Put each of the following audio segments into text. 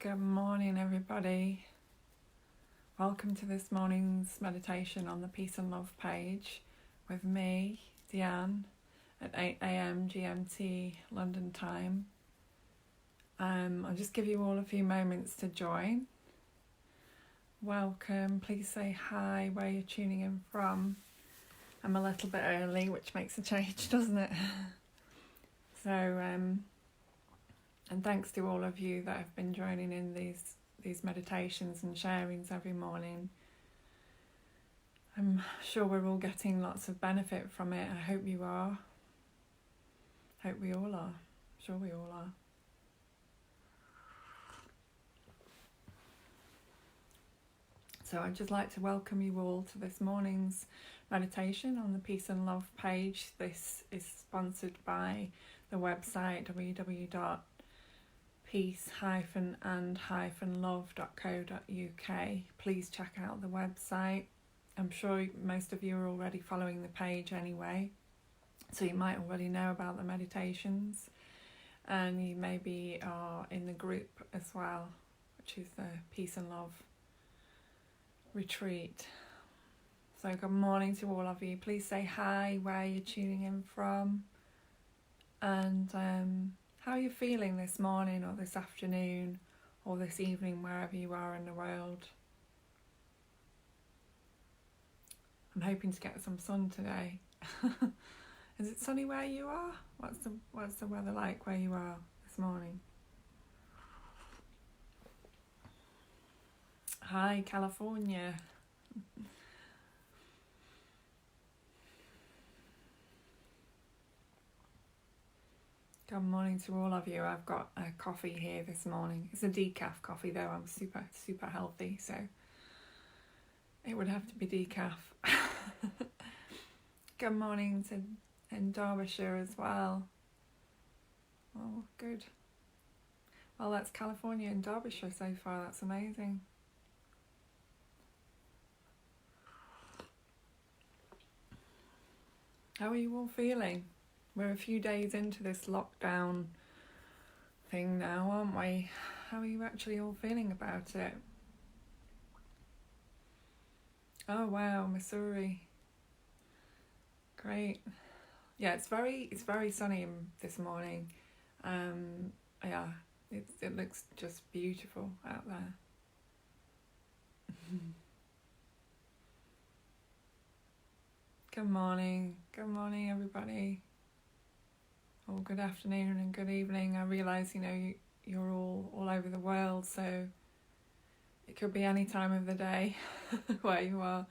Good morning, everybody. Welcome to this morning's meditation on the Peace and Love page with me, Deanne, at 8 a.m. GMT London time. I'll just give you all a few moments to join. Welcome. Please say hi where you're tuning in from. I'm a little bit early, which makes a change, doesn't it? So, and thanks to all of you that have been joining in these meditations and sharings every morning. I'm sure we're all getting lots of benefit from it. I hope you are. Hope we all are. Sure we all are. So I'd just like to welcome you all to this morning's meditation on the Peace and Love page. This is sponsored by the website www.peace-and-love.co.uk. Please check out the website. I'm sure most of you are already following the page anyway, so you might already know about the meditations, and you maybe are in the group as well, which is the Peace and Love retreat. So good morning to all of you. Please say hi where you're tuning in from, and how are you feeling this morning or this afternoon or this evening, wherever you are in the world. I'm hoping to get some sun today. Is it sunny where you are? What's the weather like where you are this morning? Hi, California. Good morning to all of you. I've got a coffee here this morning. It's a decaf coffee though. I'm super healthy, so it would have to be decaf. Good morning to in Derbyshire as well. Oh, good. Well, that's California and Derbyshire so far. That's amazing. How are you all feeling? We're a few days into this lockdown thing now, aren't we? How are you actually all feeling about it? Oh wow, Missouri. Great. Yeah, it's very sunny this morning. Yeah, it looks just beautiful out there. Good morning everybody. Or good afternoon and good evening. I realise, you're all over the world, so it could be any time of the day where you are.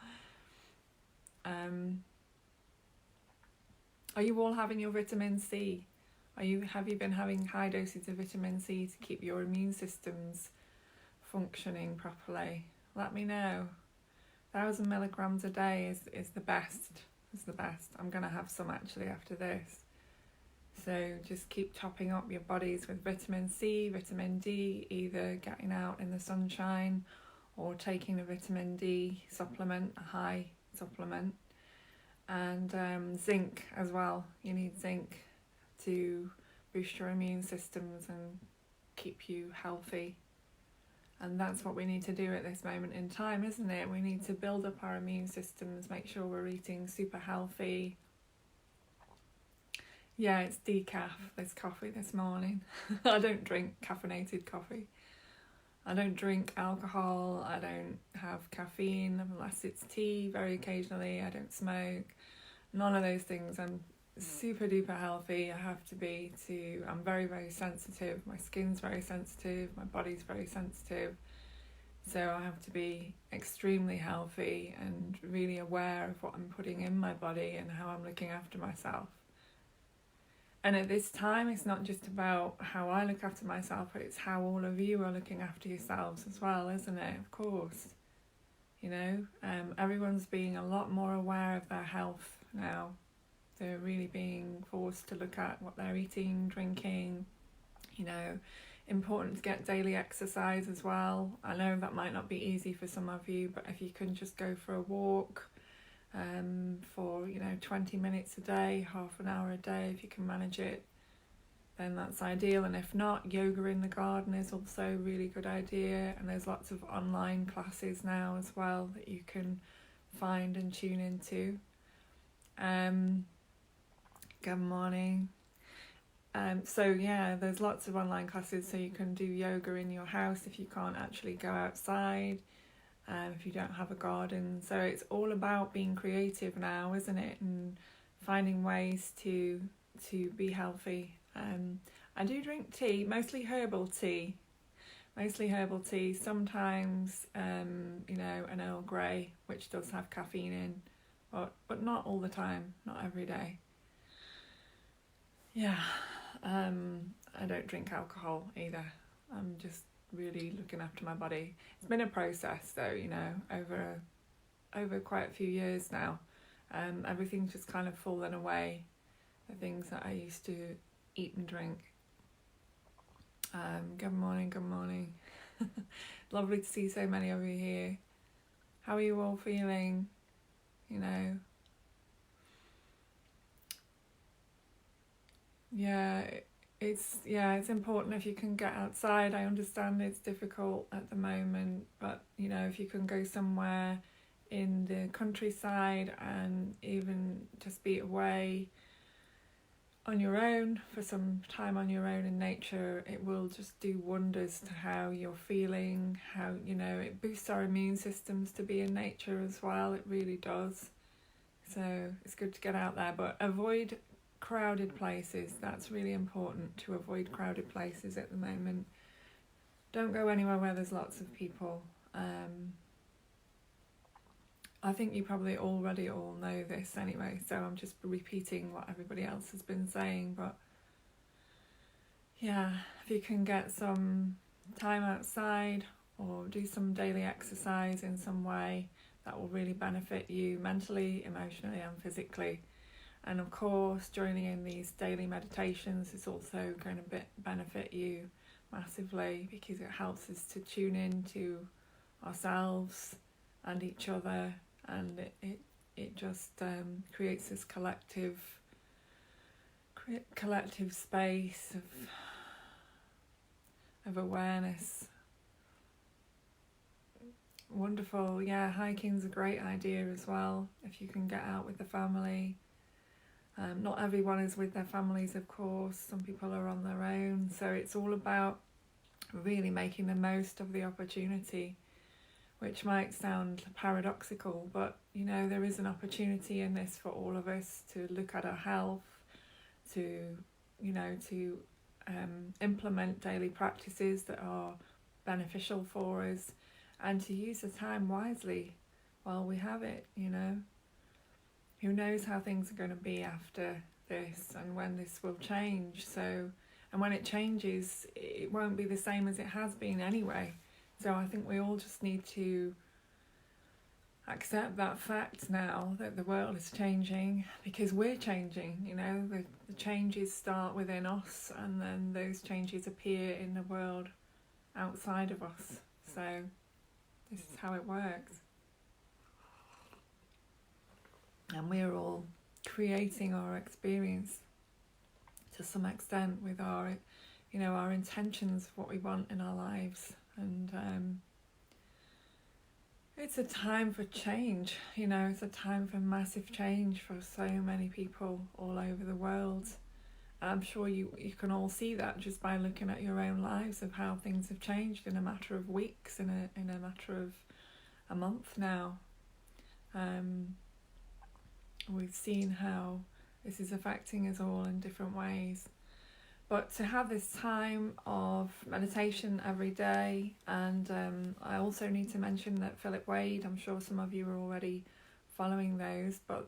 Are you all having your vitamin C? Have you been having high doses of vitamin C to keep your immune systems functioning properly? Let me know. 1,000 milligrams a day is the best. I'm going to have some actually after this. So just keep topping up your bodies with vitamin C, vitamin D, either getting out in the sunshine or taking a vitamin D supplement, a high supplement, and zinc as well. You need zinc to boost your immune systems and keep you healthy. And that's what we need to do at this moment in time, isn't it? We need to build up our immune systems, make sure we're eating super healthy. Yeah, it's decaf, this coffee this morning. I don't drink caffeinated coffee. I don't drink alcohol. I don't have caffeine unless it's tea very occasionally. I don't smoke. None of those things. I'm super duper healthy. I have to be I'm very, very sensitive. My skin's very sensitive. My body's very sensitive. So I have to be extremely healthy and really aware of what I'm putting in my body and how I'm looking after myself. And at this time, it's not just about how I look after myself, but it's how all of you are looking after yourselves as well, isn't it? Of course. Everyone's being a lot more aware of their health now. They're really being forced to look at what they're eating, drinking. Important to get daily exercise as well. I know that might not be easy for some of you, but if you can just go for a walk, for 20 minutes a day, half an hour a day, if you can manage it, then that's ideal. And if not, yoga in the garden is also a really good idea. And there's lots of online classes now as well that you can find and tune into. Good morning. So yeah, there's lots of online classes, so you can do yoga in your house if you can't actually go outside, if you don't have a garden. So it's all about being creative now, isn't it? And finding ways to be healthy. I do drink tea, mostly herbal tea. Sometimes, an Earl Grey, which does have caffeine in, but not all the time, not every day. Yeah. I don't drink alcohol either. I'm just really looking after my body. It's been a process though, over quite a few years now. Everything's just kind of fallen away, the things that I used to eat and drink. Good morning. Lovely to see so many of you here. How are you all feeling? It's important if you can get outside. I understand it's difficult at the moment, but if you can go somewhere in the countryside and even just be away on your own for some time on your own in nature, it will just do wonders to how you're feeling, how it boosts our immune systems to be in nature as well. It really does. So it's good to get out there, but avoid crowded places. That's really important, to avoid crowded places at the moment. Don't go anywhere where there's lots of people. I think you probably already all know this anyway, so I'm just repeating what everybody else has been saying. But yeah, if you can get some time outside or do some daily exercise in some way, that will really benefit you mentally, emotionally and physically. And of course, joining in these daily meditations is also going to benefit you massively, because it helps us to tune in to ourselves and each other, and it just creates this collective space of awareness. Wonderful. Yeah, hiking's a great idea as well if you can get out with the family. Not everyone is with their families, of course. Some people are on their own. So it's all about really making the most of the opportunity, which might sound paradoxical, but there is an opportunity in this for all of us to look at our health, to implement daily practices that are beneficial for us, and to use the time wisely while we have it. Who knows how things are going to be after this and when this will change. So, and when it changes, it won't be the same as it has been anyway. So I think we all just need to accept that fact now, that the world is changing, because we're changing. The changes start within us, and then those changes appear in the world outside of us. So this is how it works. And we're all creating our experience to some extent with our intentions, what we want in our lives. And it's a time for change. It's a time for massive change for so many people all over the world. I'm sure you can all see that just by looking at your own lives, of how things have changed in a matter of weeks, in a matter of a month now. We've seen how this is affecting us all in different ways. But to have this time of meditation every day, and I also need to mention that Philip Wade, I'm sure some of you are already following those, but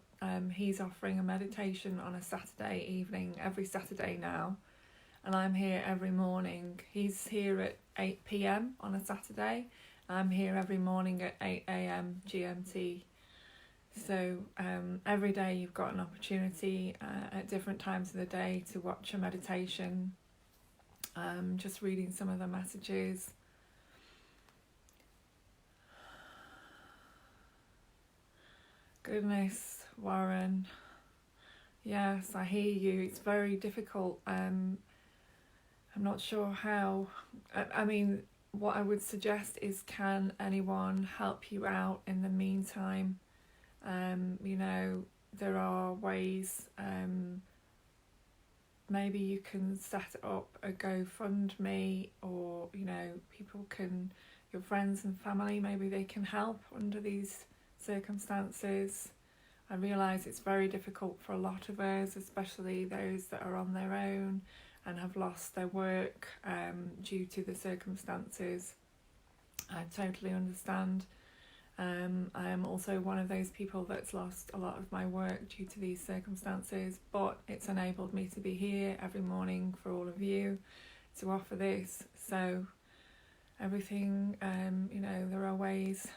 he's offering a meditation on a Saturday evening, every Saturday now, and I'm here every morning. He's here at 8 p.m. on a Saturday. I'm here every morning at 8 a.m. GMT. So every day you've got an opportunity at different times of the day to watch a meditation, just reading some of the messages. Goodness, Warren. Yes, I hear you. It's very difficult not sure how. I mean, what I would suggest is, can anyone help you out in the meantime? You know, there are ways, maybe you can set up a GoFundMe, or, you know, people can, your friends and family, maybe they can help under these circumstances. I realise it's very difficult for a lot of us, especially those that are on their own and have lost their work due to the circumstances. I totally understand. I am also one of those people that's lost a lot of my work due to these circumstances, but it's enabled me to be here every morning for all of you to offer this. So everything, you know, there are ways.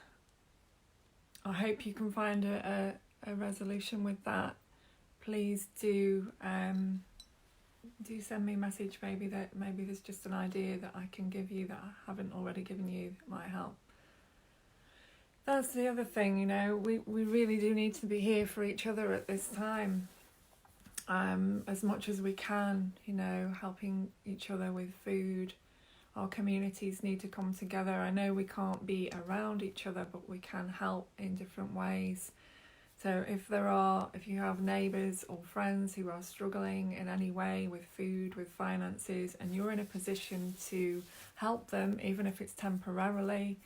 I hope you can find a resolution with that. Please do send me a message. Maybe there's just an idea that I can give you that I haven't already given you that might help. That's the other thing, you know, we really do need to be here for each other at this time, as much as we can, you know, helping each other with food. Our communities need to come together. I know we can't be around each other, but we can help in different ways. So if you have neighbours or friends who are struggling in any way with food, with finances, and you're in a position to help them, even if it's temporarily,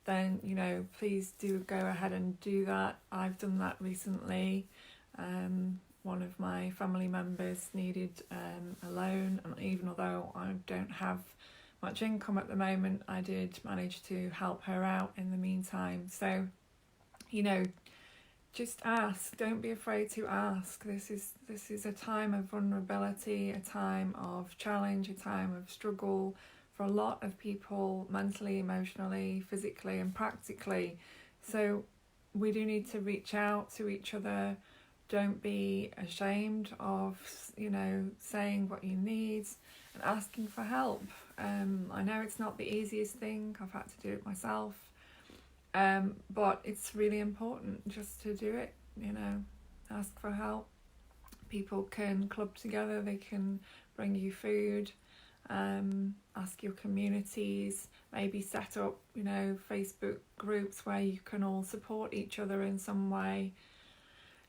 then, you know, please do go ahead and do that. I've done that recently. One of my family members needed a loan, and even although I don't have much income at the moment, I did manage to help her out in the meantime. So, you know, just ask. Don't be afraid to ask. This is a time of vulnerability, a time of challenge, a time of struggle for a lot of people, mentally, emotionally, physically and practically. So we do need to reach out to each other. Don't be ashamed of, you know, saying what you need and asking for help. I know it's not the easiest thing. I've had to do it myself. But it's really important just to do it, you know, ask for help. People can club together, they can bring you food, ask your communities, maybe set up, you know, Facebook groups where you can all support each other in some way.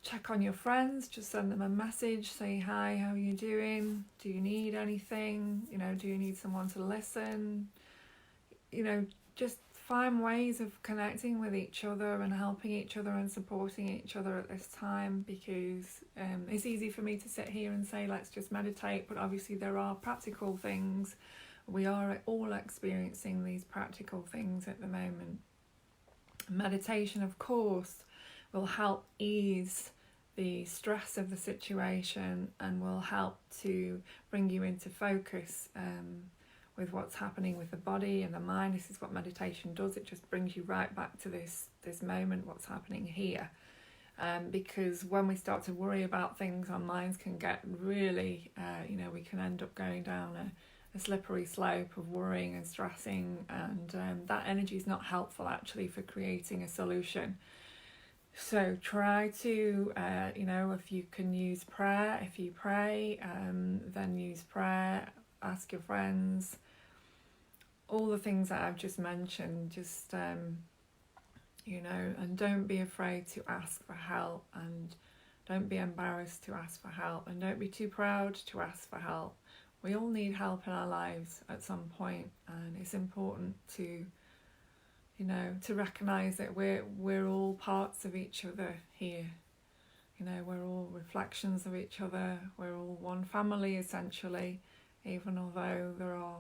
Check on your friends, just send them a message, say hi, how are you doing? Do you need anything? You know, do you need someone to listen? You know, just find ways of connecting with each other and helping each other and supporting each other at this time, because it's easy for me to sit here and say let's just meditate, but obviously there are practical things. We are all experiencing these practical things at the moment. Meditation, of course, will help ease the stress of the situation and will help to bring you into focus with what's happening with the body and the mind. This is what meditation does. It just brings you right back to this moment, what's happening here. Because when we start to worry about things, our minds can get really, you know, we can end up going down a slippery slope of worrying and stressing, and that energy is not helpful actually for creating a solution. So try to, you know, if you can use prayer, if you pray, then use prayer, ask your friends, all the things that I've just mentioned, just, you know, and don't be afraid to ask for help, and don't be embarrassed to ask for help, and don't be too proud to ask for help. We all need help in our lives at some point, and it's important to, you know, to recognise that we're all parts of each other here. You know, we're all reflections of each other. We're all one family essentially, even although there are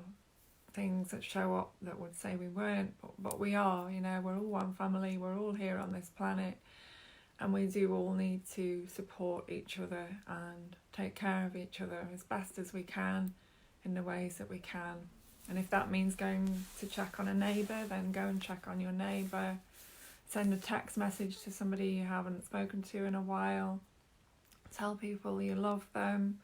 things that show up that would say we weren't, but we are. You know, we're all one family. We're all here on this planet, and we do all need to support each other and take care of each other as best as we can in the ways that we can. And if that means going to check on a neighbour, then go and check on your neighbour. Send a text message to somebody you haven't spoken to in a while. Tell people you love them.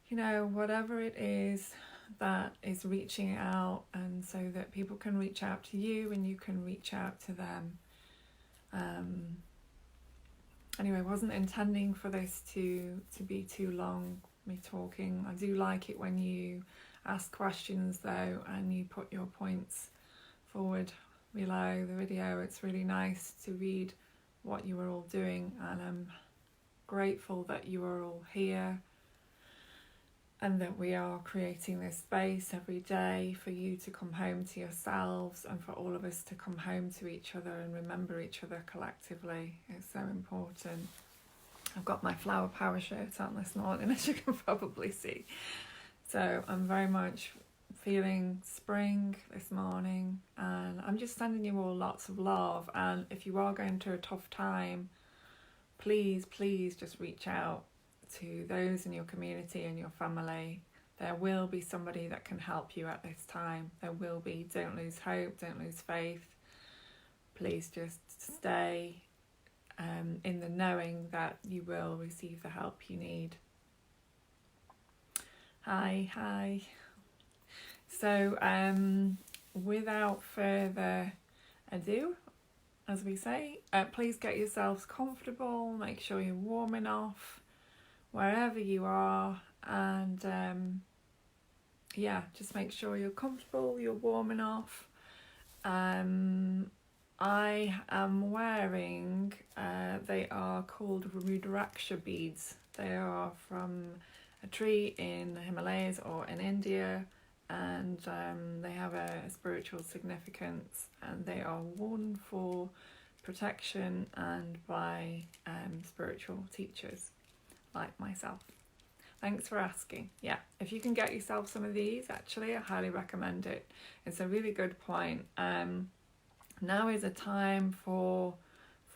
You know, whatever it is that is reaching out, and so that people can reach out to you and you can reach out to them. Anyway, I wasn't intending for this to be too long, me talking. I do like it when you ask questions though, and you put your points forward below the video. It's really nice to read what you are all doing, and I'm grateful that you are all here and that we are creating this space every day for you to come home to yourselves and for all of us to come home to each other and remember each other collectively. It's so important. I've got my flower power shirt on this morning, as you can probably see. So I'm very much feeling spring this morning, and I'm just sending you all lots of love. And if you are going through a tough time, please just reach out to those in your community and your family. There will be somebody that can help you at this time. There will be. Don't lose hope, don't lose faith. Please just stay in the knowing that you will receive the help you need. Hi. So without further ado, as we say, please get yourselves comfortable, make sure you're warm enough wherever you are, and just make sure you're comfortable, you're warm enough. I am wearing, they are called Rudraksha beads. They are from a tree in the Himalayas or in India, and they have a spiritual significance, and they are worn for protection and by spiritual teachers like myself. Thanks for asking. Yeah, if you can get yourself some of these, actually, I highly recommend it. It's a really good point. Now is a time for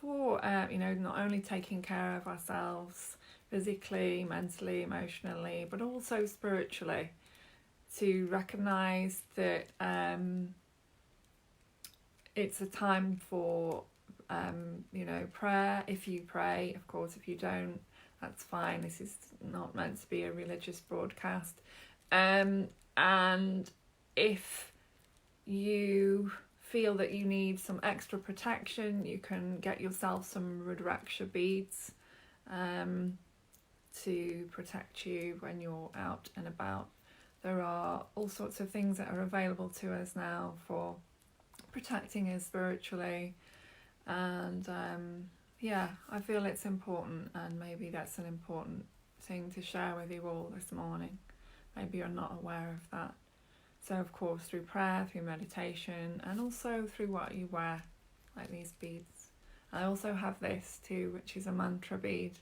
not only taking care of ourselves physically, mentally, emotionally, but also spiritually, to recognise that it's a time for prayer. If you pray, of course. If you don't, that's fine. This is not meant to be a religious broadcast. And if you feel that you need some extra protection, you can get yourself some Rudraksha beads to protect you when you're out and about. There are all sorts of things that are available to us now for protecting us spiritually, and I feel it's important, and maybe that's an important thing to share with you all this morning. Maybe you're not aware of that. So of course, through prayer, through meditation, and also through what you wear, like these beads. I also have this too, which is a mantra bead.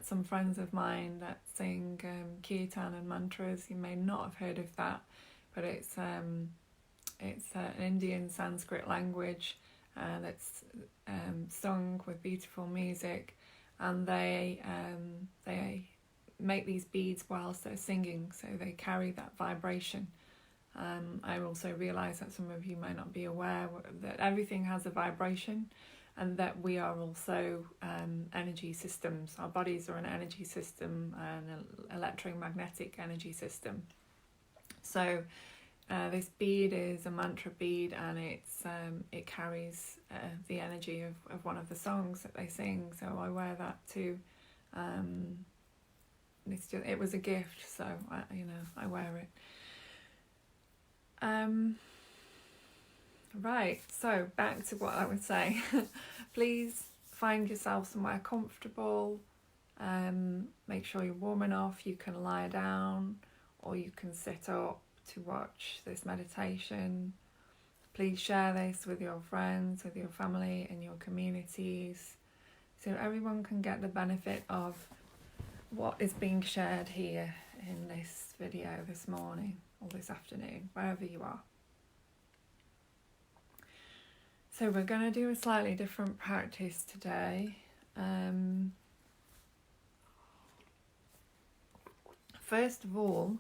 Some friends of mine that sing kirtan and mantras, you may not have heard of that, but it's an Indian Sanskrit language that's sung with beautiful music, and they make these beads whilst they're singing, so they carry that vibration. I also realise that some of you may not be aware that everything has a vibration, and that we are also energy systems. Our bodies are an energy system, an electromagnetic energy system. So this bead is a mantra bead, and it carries the energy of one of the songs that they sing. So I wear that too. It was a gift, so I wear it. Right, so back to what I would say. Please find yourself somewhere comfortable. Make sure you're warm enough. You can lie down or you can sit up to watch this meditation. Please share this with your friends, with your family and your communities, so everyone can get the benefit of what is being shared here in this video this morning or this afternoon, wherever you are. So we're going to do a slightly different practice today. First of all,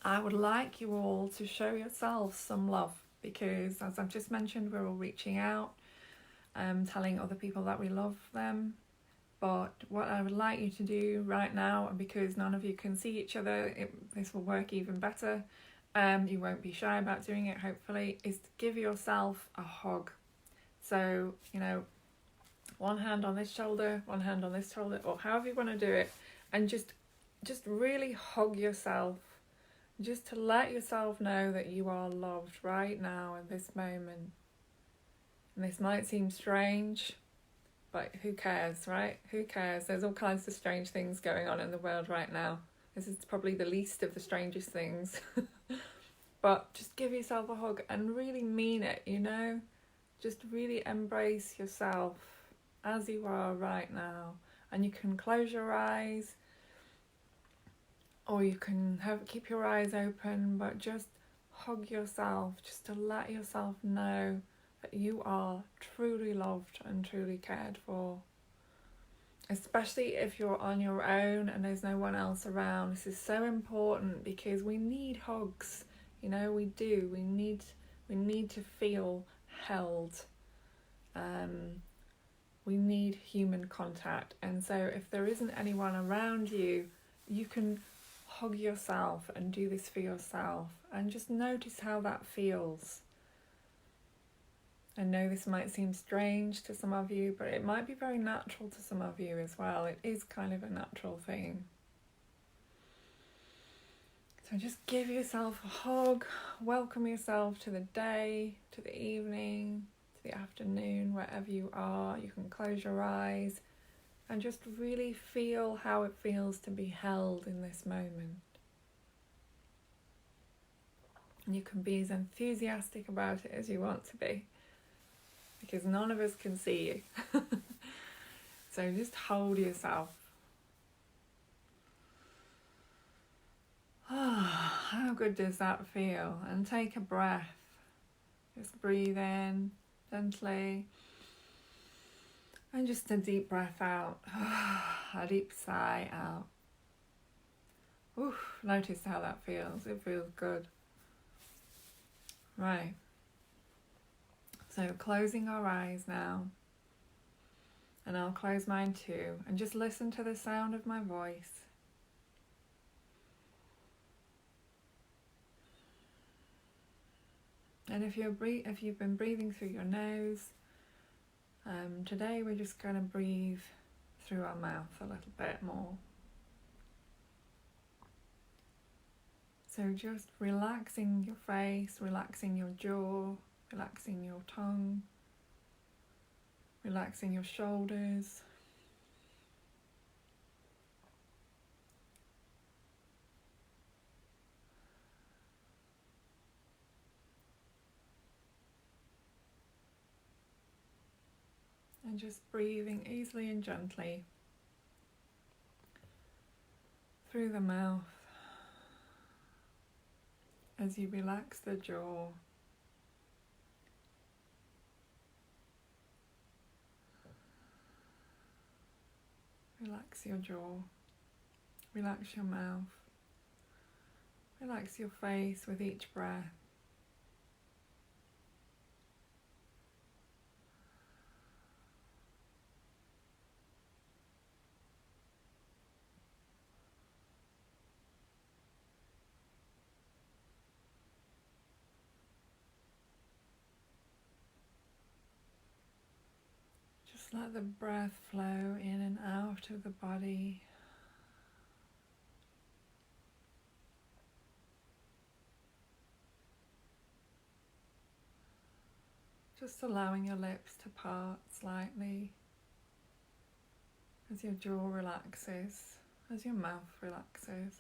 I would like you all to show yourselves some love, because as I've just mentioned, we're all reaching out, telling other people that we love them. But what I would like you to do right now, and because none of you can see each other, this will work even better. You won't be shy about doing it, hopefully, is to give yourself a hug. So, one hand on this shoulder, one hand on this shoulder, or however you want to do it, and just really hug yourself Just to let yourself know that you are loved right now in this moment. And this might seem strange, but who cares, right? Who cares? There's all kinds of strange things going on in the world right now. This is probably the least of the strangest things. But just give yourself a hug and really mean it, you know? Just really embrace yourself as you are right now. And you can close your eyes, or you can keep your eyes open, but just hug yourself, just to let yourself know that you are truly loved and truly cared for. Especially if you're on your own and there's no one else around. This is so important because we need hugs. You know, we do. We need to feel held. We need human contact. And so if there isn't anyone around you, you can hug yourself and do this for yourself. And just notice how that feels. I know this might seem strange to some of you, but it might be very natural to some of you as well. It is kind of a natural thing. So just give yourself a hug, welcome yourself to the day, to the evening, to the afternoon, wherever you are. You can close your eyes and just really feel how it feels to be held in this moment. And you can be as enthusiastic about it as you want to be, because none of us can see you. So just hold yourself. How good does that feel? And take a breath. Just breathe in gently. And just a deep breath out. A deep sigh out. Oof, notice how that feels. It feels good. Right. So closing our eyes now. And I'll close mine too. And just listen to the sound of my voice. And if you've been breathing through your nose, today we're just going to breathe through our mouth a little bit more. So just relaxing your face, relaxing your jaw, relaxing your tongue, relaxing your shoulders. And just breathing easily and gently through the mouth as you relax the jaw. Relax your jaw, relax your mouth, relax your face with each breath. Just let the breath flow in and out of the body. Just allowing your lips to part slightly as your jaw relaxes, as your mouth relaxes.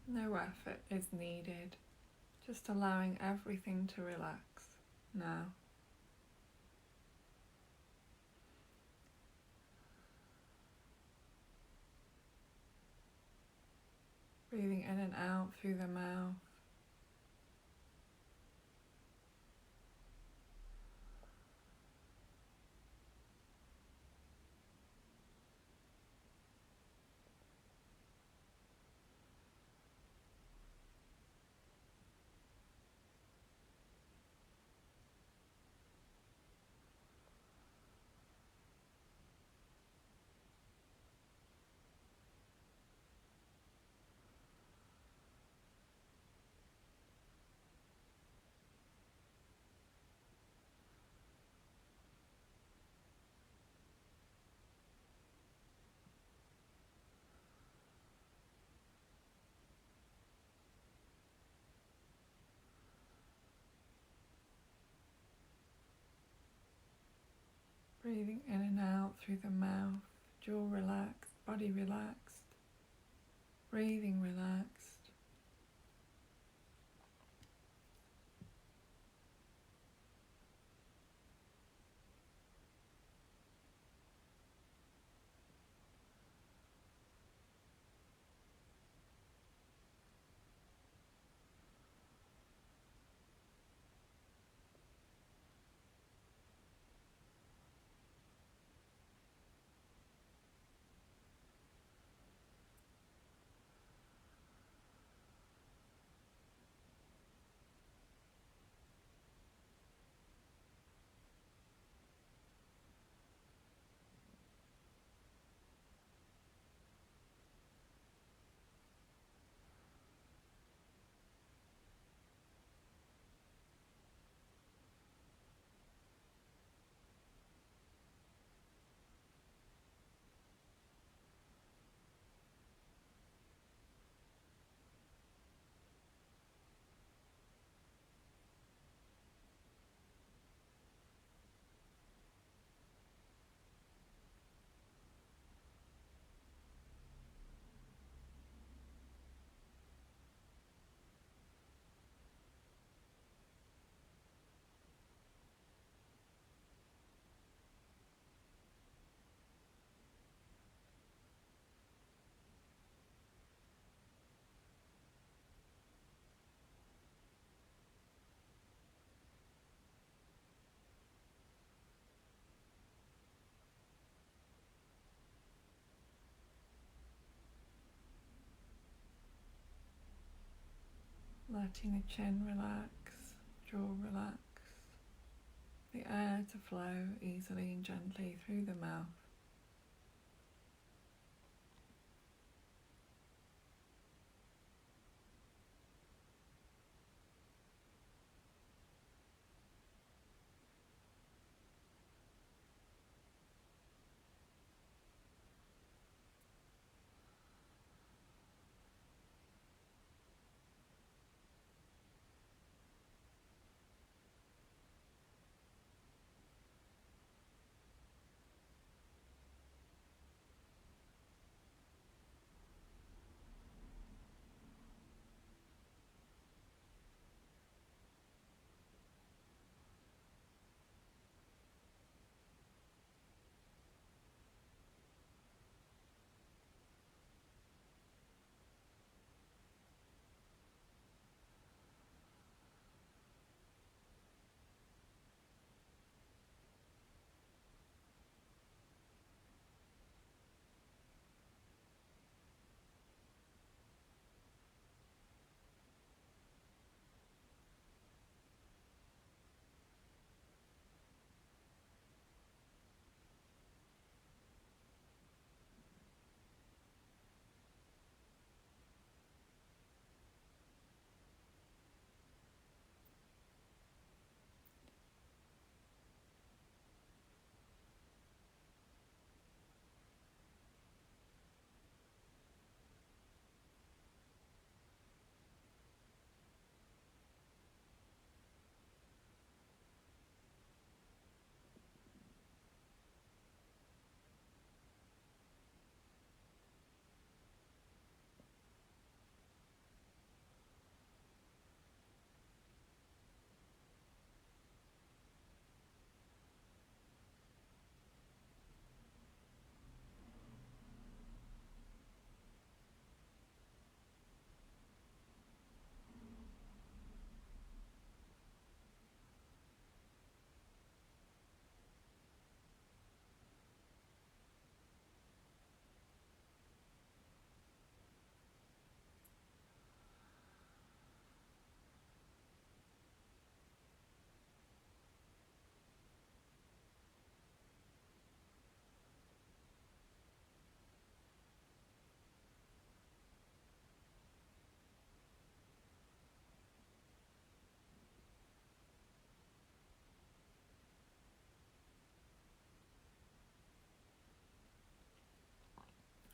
No effort is needed, just allowing everything to relax now. Breathing in and out through the mouth. Breathing in and out through the mouth, jaw relaxed, body relaxed, breathing relaxed. Letting the chin relax, jaw relax, the air to flow easily and gently through the mouth.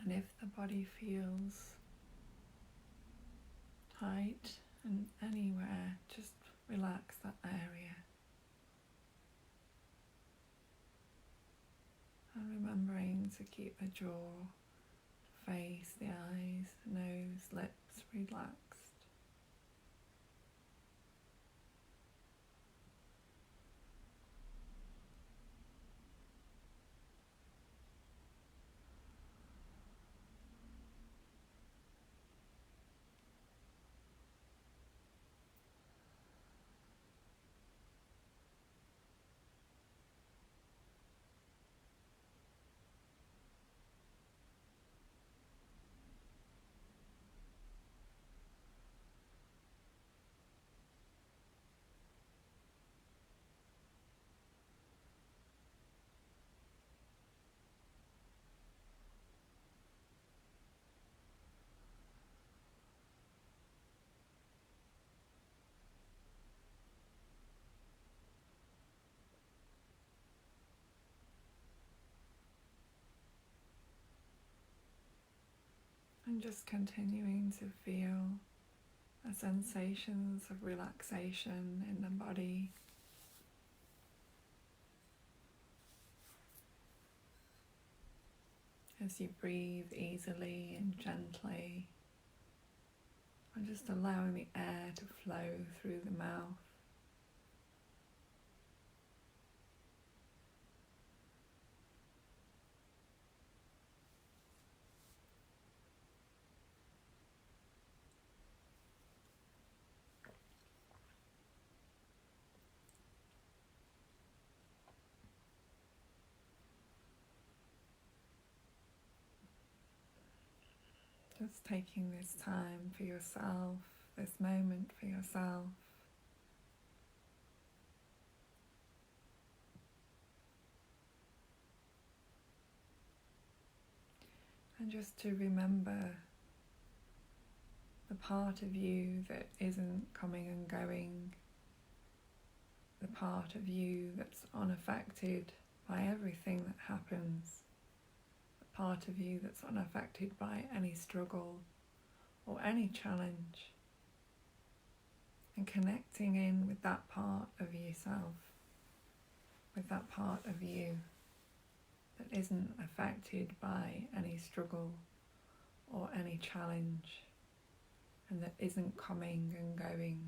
And if the body feels tight and anywhere, just relax that area. to keep the jaw, face, the eyes, nose, lips relaxed. And just continuing to feel the sensations of relaxation in the body. As you breathe easily and gently, and just allowing the air to flow through the mouth. Just taking this time for yourself, this moment for yourself. And just to remember the part of you that isn't coming and going, the part of you that's unaffected by everything that happens, the part of you that's unaffected by any struggle or any challenge, and connecting in with that part of yourself, with that part of you that isn't affected by any struggle or any challenge, and that isn't coming and going,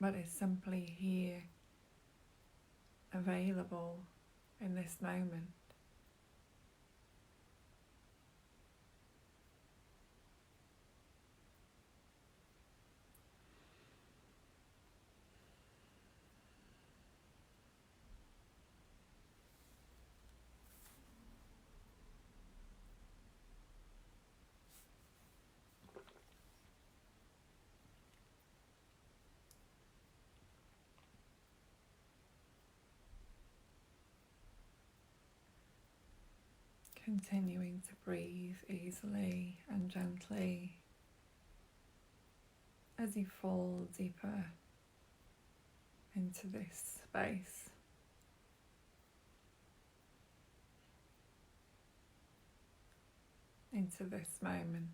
but is simply here, available in this moment. Continuing to breathe easily and gently as you fall deeper into this space. Into this moment,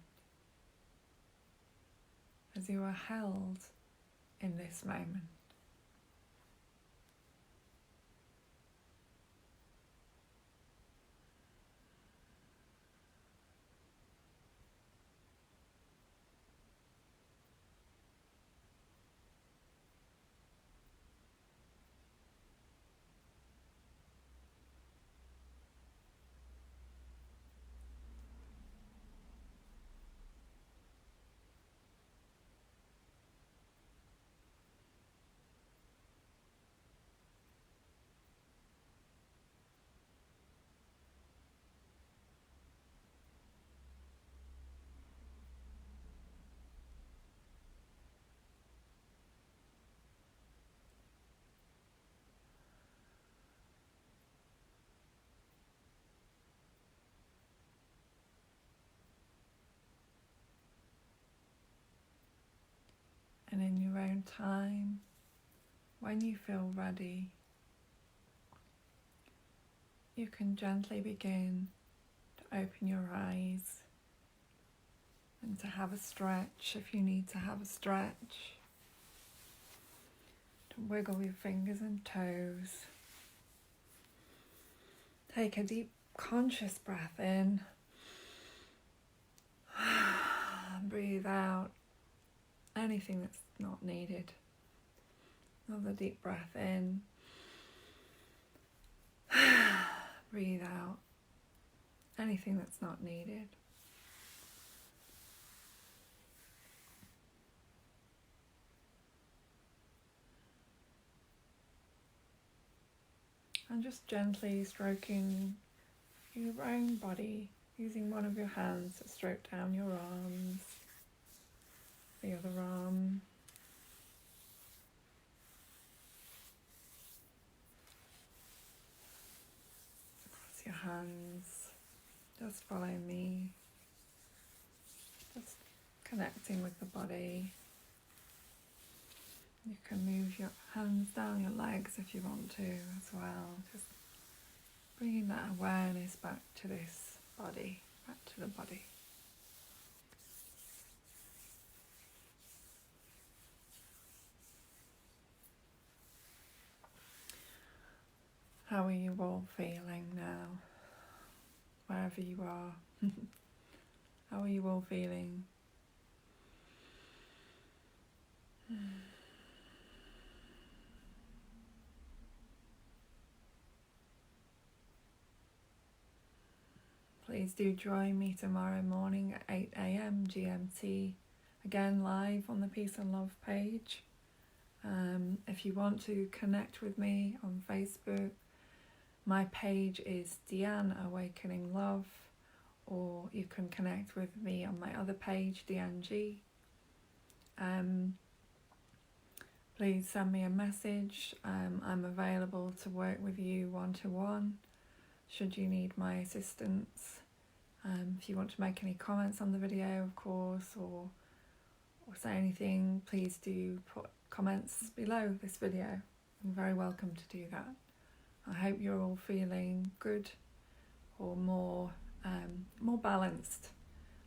as you are held in this moment. And in your own time, when you feel ready, you can gently begin to open your eyes and to have a stretch if you need to have a stretch, to wiggle your fingers and toes, Take a deep conscious breath in. Breathe out anything that's not needed. Another deep breath in. Breathe out anything that's not needed. And just gently stroking your own body, using one of your hands to stroke down your arms, the other arm, across your hands. Just follow me, just connecting with the body. You can move your hands down your legs if you want to as well, just bringing that awareness back to this body, back to the body. How are you all feeling now? Wherever you are. How are you all feeling? Please do join me tomorrow morning at 8 AM GMT, again live on the Peace and Love page. If you want to connect with me on Facebook, my page is Deanne Awakening Love, or you can connect with me on my other page, Deanne G. Please send me a message. I'm available to work with you one-to-one should you need my assistance. If you want to make any comments on the video, of course, or say anything, please do put comments below this video. You're very welcome to do that. I hope you're all feeling good, or more balanced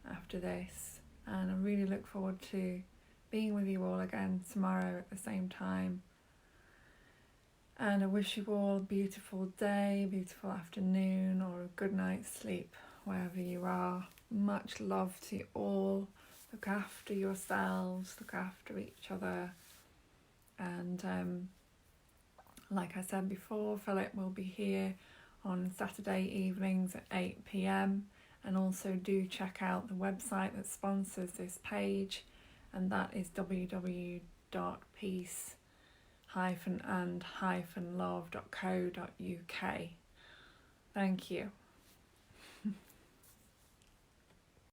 after this, and I really look forward to being with you all again tomorrow at the same time. And I wish you all a beautiful day, beautiful afternoon, or a good night's sleep wherever you are. Much love to you all. Look after yourselves, look after each other, and like I said before, Philip will be here on Saturday evenings at 8 PM, and also do check out the website that sponsors this page, and that is www.peace-and-love.co.uk. Thank you.